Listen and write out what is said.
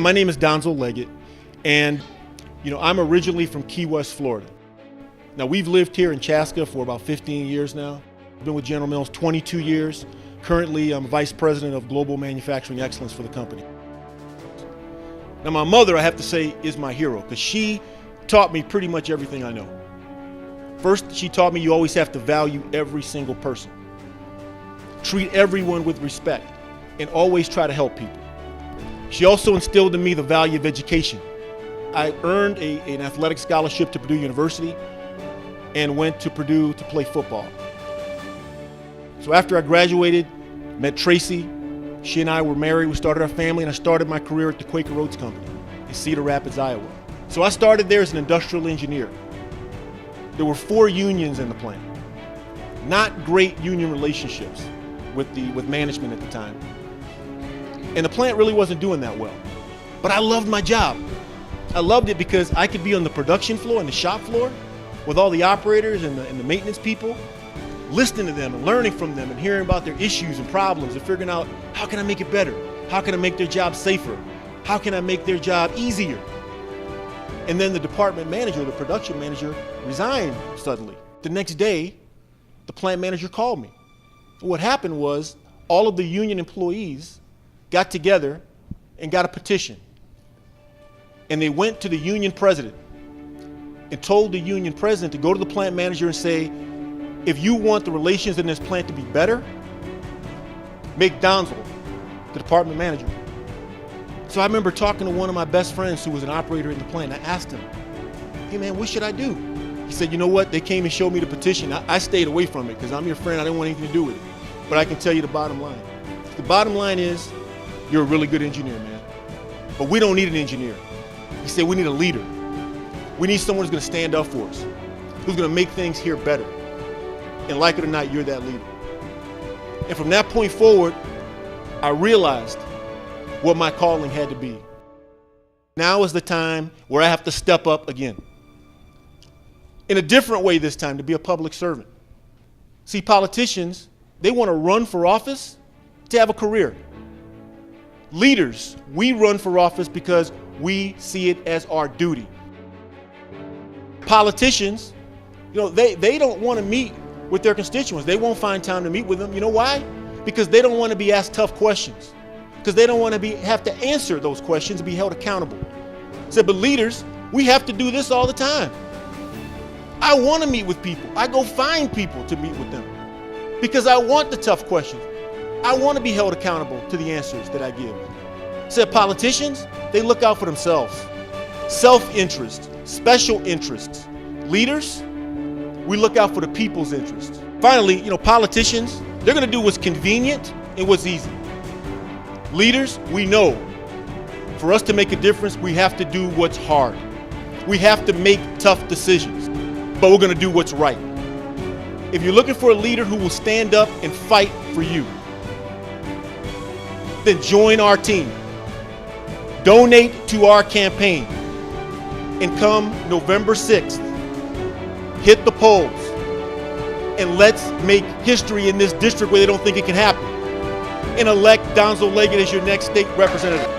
My name is Donzel Leggett, and I'm originally from Key West, Florida. Now, we've lived here in Chaska for about 15 years now. I've been with General Mills 22 years. Currently, I'm Vice President of Global Manufacturing Excellence for the company. Now, my mother, I have to say, is my hero because she taught me pretty much everything I know. First, she taught me you always have to value every single person. Treat everyone with respect and always try to help people. She also instilled in me the value of education. I earned an athletic scholarship to Purdue University and went to Purdue to play football. So after I graduated, met Tracy. She and I were married, we started our family, and I started my career at the Quaker Oats Company in Cedar Rapids, Iowa. So I started there as an industrial engineer. There were 4 unions in the plant. Not great union relationships with management at the time. And the plant really wasn't doing that well. But I loved my job. I loved it because I could be on the production floor and the shop floor with all the operators and the maintenance people, listening to them and learning from them and hearing about their issues and problems and figuring out how can I make it better? How can I make their job safer? How can I make their job easier? And then the department manager, the production manager, resigned suddenly. The next day, the plant manager called me. What happened was all of the union employees got together and got a petition. And they went to the union president and told the union president to go to the plant manager and say, if you want the relations in this plant to be better, make Donzel the department manager. So I remember talking to one of my best friends who was an operator in the plant. I asked him, hey man, what should I do? He said, you know what? They came and showed me the petition. I stayed away from it because I'm your friend. I didn't want anything to do with it. But I can tell you the bottom line. The bottom line is you're a really good engineer, man. But we don't need an engineer. He said, we need a leader. We need someone who's going to stand up for us, who's going to make things here better. And like it or not, you're that leader. And from that point forward, I realized what my calling had to be. Now is the time where I have to step up again. In a different way this time, to be a public servant. See, politicians, they want to run for office to have a career. Leaders, we run for office because we see it as our duty. Politicians, they don't want to meet with their constituents. They won't find time to meet with them. You know why? Because they don't want to be asked tough questions. Because they don't want to have to answer those questions and be held accountable. But leaders, we have to do this all the time. I want to meet with people. I go find people to meet with them because I want the tough questions. I want to be held accountable to the answers that I give. Politicians, they look out for themselves. Self-interest, special interests. Leaders, we look out for the people's interests. Finally, politicians, they're going to do what's convenient and what's easy. Leaders, we know for us to make a difference, we have to do what's hard. We have to make tough decisions, but we're going to do what's right. If you're looking for a leader who will stand up and fight for you, then join our team. Donate to our campaign. And come November 6th, hit the polls and let's make history in this district where they don't think it can happen and elect Donzel Leggett as your next state representative.